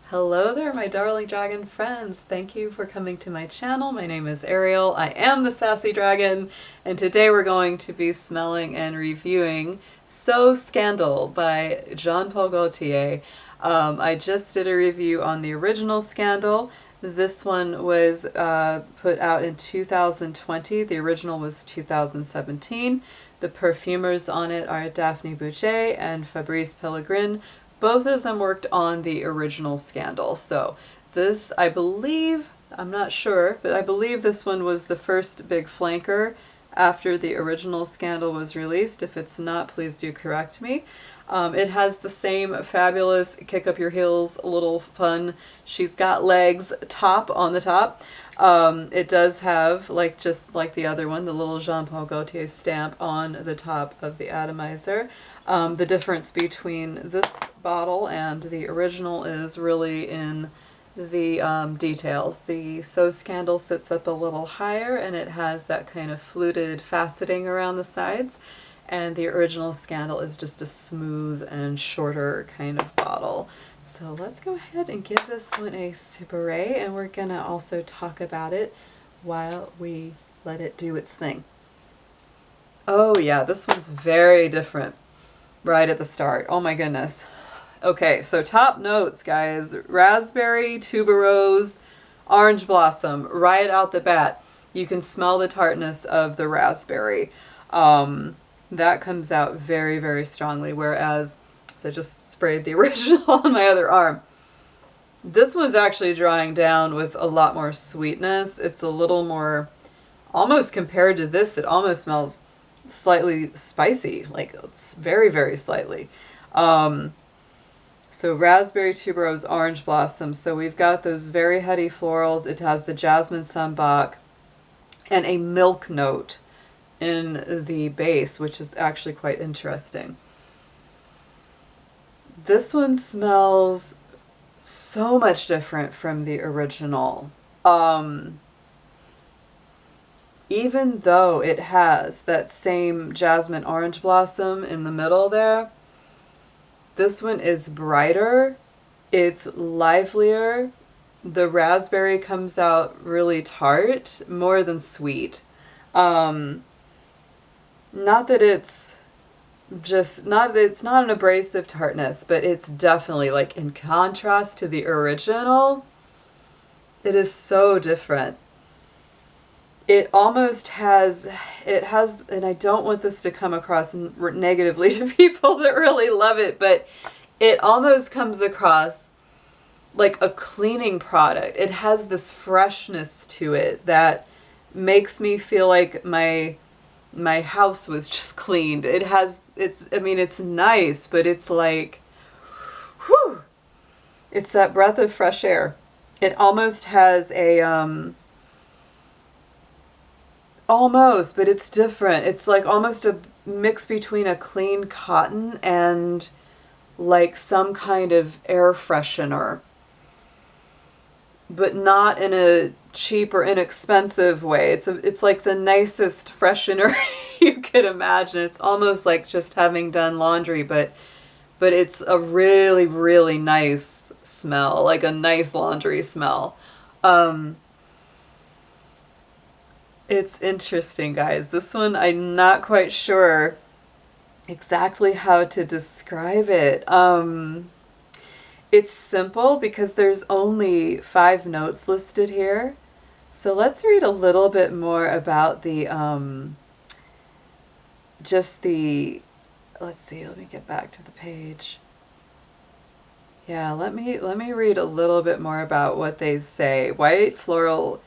Hello there, my darling dragon friends. Thank you for coming to my channel. My name is Ariel. I am the Sassy Dragon, and today we're going to be smelling and reviewing So Scandal by Jean-Paul Gaultier. I just did a review on the original Scandal. This one was put out in 2020. The original was 2017. The perfumers on it are Daphne Bouget and Fabrice Pellegrin. Both of them worked on the original Scandal. So this, I believe, I'm not sure, but I believe this one was the first big flanker after the original Scandal was released. If it's not, please do correct me. It has the same fabulous kick up your heels, little fun, she's got legs top on the top. It does have, just like the other one, the little Jean-Paul Gaultier stamp on the top of the atomizer. The difference between this bottle and the original is really in the details. The So Scandal sits up a little higher and it has that kind of fluted faceting around the sides. And the original Scandal is just a smooth and shorter kind of bottle. So let's go ahead and give this one a spray, and we're gonna also talk about it while we let it do its thing. Oh yeah, this one's very different right at the start. Oh my goodness. Okay, so top notes, guys. Raspberry, tuberose, orange blossom, right out the bat. You can smell the tartness of the raspberry. That comes out very, very strongly, whereas, so I just sprayed the original on my other arm. This one's actually drying down with a lot more sweetness. It's a little more, almost compared to this, it almost smells slightly spicy, like it's very, very slightly. So raspberry, tuberose, orange blossom. So we've got those very heady florals. It has the jasmine sambac and a milk note in the base, which is actually quite interesting. This one smells so much different from the original. Even though it has that same jasmine orange blossom in the middle there, this one is brighter, it's livelier, the raspberry comes out really tart, more than sweet. Not that it's just, it's not an abrasive tartness, but it's definitely, like, in contrast to the original, it is so different. It almost has, and I don't want this to come across negatively to people that really love it, but it almost comes across like a cleaning product. It has this freshness to it that makes me feel like my house was just cleaned. I mean, it's nice, but it's like, whew, it's that breath of fresh air. It almost has a, almost, but it's different. It's like almost a mix between a clean cotton and like some kind of air freshener, but not in a cheap or inexpensive way. It's like the nicest freshener you could imagine. It's almost like just having done laundry, but it's a really, really nice smell, like a nice laundry smell. It's interesting, guys. This one, I'm not quite sure exactly how to describe it. It's simple because there's only 5 notes listed here. So let's read a little bit more about the, let's see, let me get back to the page. Yeah, let me read a little bit more about what they say. White, floral,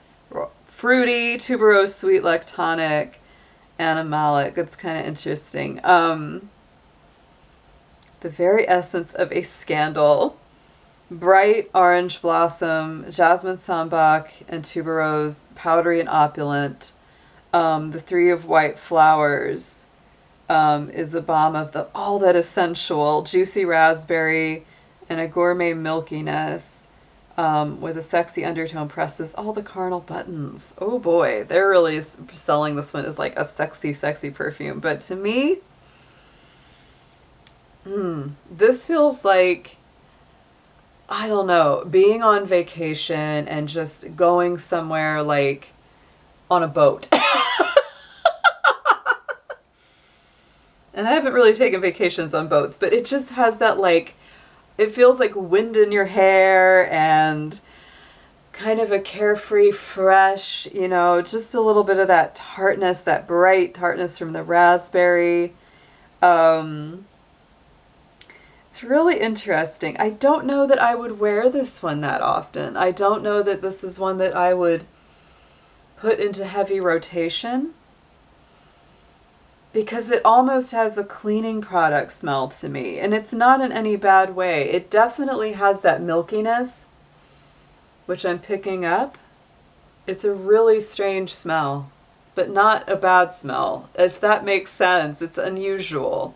fruity, tuberose, sweet, lactonic, animalic. It's kind of interesting. The very essence of a scandal. Bright orange blossom, jasmine sambac, and tuberose, powdery and opulent. The 3 of white flowers is a balm of the all that is sensual, juicy raspberry, and a gourmet milkiness. With a sexy undertone, presses all the carnal buttons. Oh boy, they're really selling this one as like a sexy, sexy perfume. But to me, this feels like I don't know, being on vacation and just going somewhere like on a boat. And I haven't really taken vacations on boats, but it just has that like, it feels like wind in your hair and kind of a carefree, fresh, you know, just a little bit of that tartness, that bright tartness from the raspberry. It's really interesting. I don't know that I would wear this one that often. I don't know that this is one that I would put into heavy rotation, because it almost has a cleaning product smell to me, and it's not in any bad way. It definitely has that milkiness, which I'm picking up. It's a really strange smell, but not a bad smell, if that makes sense. It's unusual.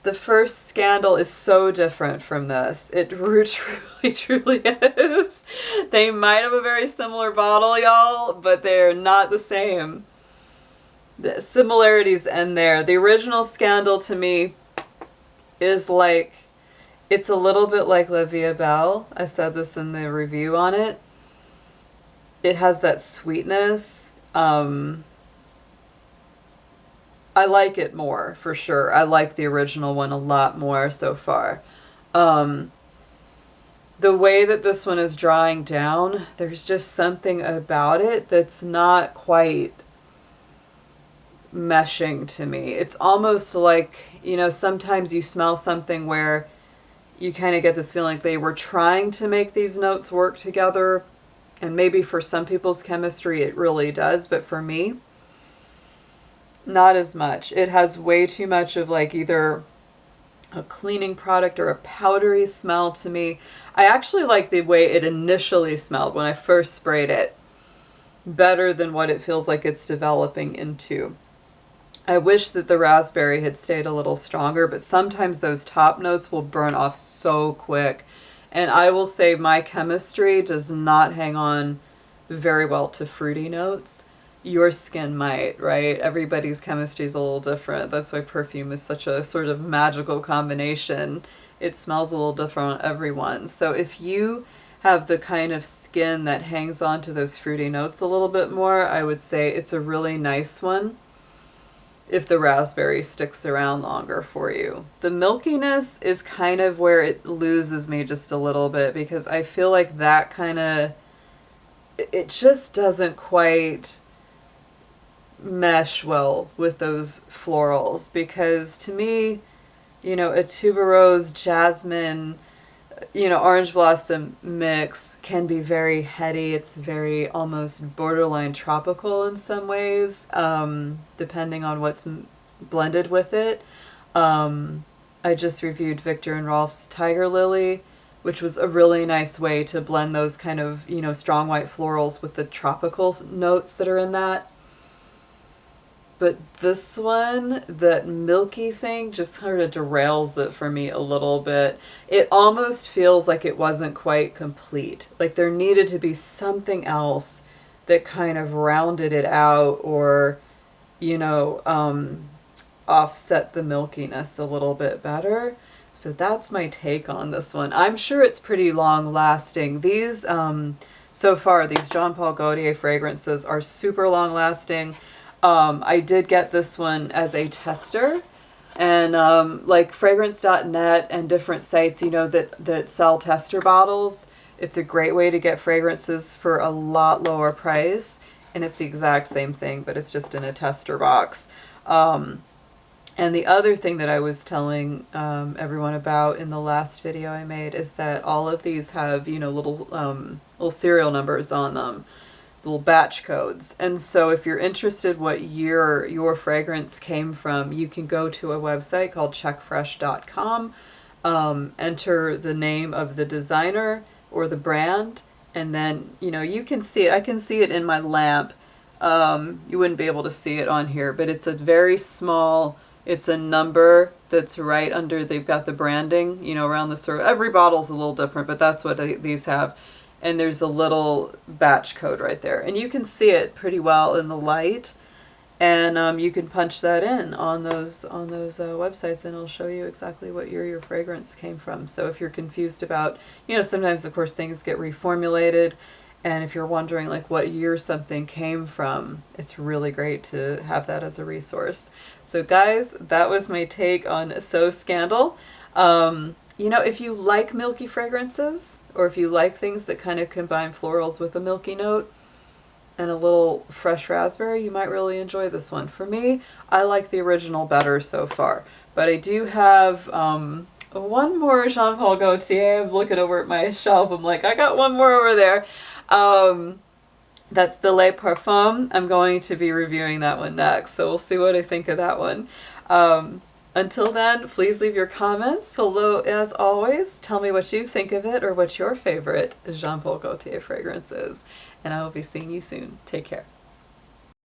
The first Scandal is so different from this. It truly is. They might have a very similar bottle, y'all, but they're not the same. The similarities end there. The original Scandal to me is like, it's a little bit like La Vie Belle. I said this in the review on it. It has that sweetness. I like it more, for sure. I like the original one a lot more so far. The way that this one is drawing down, there's just something about it that's not quite meshing to me. It's almost like, you know, sometimes you smell something where you kind of get this feeling like they were trying to make these notes work together, and maybe for some people's chemistry it really does, but for me, not as much. It has way too much of like either a cleaning product or a powdery smell to me. I actually like the way it initially smelled when I first sprayed it better than what it feels like it's developing into. I wish that the raspberry had stayed a little stronger, but sometimes those top notes will burn off so quick. And I will say my chemistry does not hang on very well to fruity notes. Your skin might, right? Everybody's chemistry is a little different. That's why perfume is such a sort of magical combination. It smells a little different on everyone. So if you have the kind of skin that hangs on to those fruity notes a little bit more, I would say it's a really nice one if the raspberry sticks around longer for you. The milkiness is kind of where it loses me just a little bit, because I feel like that kind of, it just doesn't quite mesh well with those florals, because to me, you know, a tuberose, jasmine, you know, orange blossom mix can be very heady. It's very almost borderline tropical in some ways, depending on what's blended with it. I just reviewed Victor and Rolf's Tiger Lily, which was a really nice way to blend those kind of, you know, strong white florals with the tropical notes that are in that. But this one, that milky thing, just sort of derails it for me a little bit. It almost feels like it wasn't quite complete. Like there needed to be something else that kind of rounded it out, or, you know, offset the milkiness a little bit better. So that's my take on this one. I'm sure it's pretty long lasting. These, so far, these Jean Paul Gaultier fragrances are super long lasting. I did get this one as a tester, and like fragrance.net and different sites, you know, that sell tester bottles, it's a great way to get fragrances for a lot lower price, and it's the exact same thing, but it's just in a tester box. And the other thing that I was telling everyone about in the last video I made is that all of these have, you know, little serial numbers on them, little batch codes. And so if you're interested what year your fragrance came from, you can go to a website called CheckFresh.com, enter the name of the designer or the brand, and then, you know, you can see it. I can see it in my lamp. You wouldn't be able to see it on here, but it's a very small, it's a number that's right under, they've got the branding, you know, around the circle. Every bottle's a little different, but that's what these have. And there's a little batch code right there. And you can see it pretty well in the light. And you can punch that in on those websites, and it'll show you exactly what year your fragrance came from. So if you're confused about, sometimes of course things get reformulated, and if you're wondering like what year something came from, it's really great to have that as a resource. So guys, that was my take on So Scandal. If you like milky fragrances, or if you like things that kind of combine florals with a milky note, and a little fresh raspberry, you might really enjoy this one. For me, I like the original better so far. But I do have one more Jean Paul Gaultier. I'm looking over at my shelf. I'm like, I got one more over there. That's the Le Parfum. I'm going to be reviewing that one next, so we'll see what I think of that one. Until then, please leave your comments below as always. Tell me what you think of it or what your favorite Jean Paul Gaultier fragrance is. And I will be seeing you soon. Take care.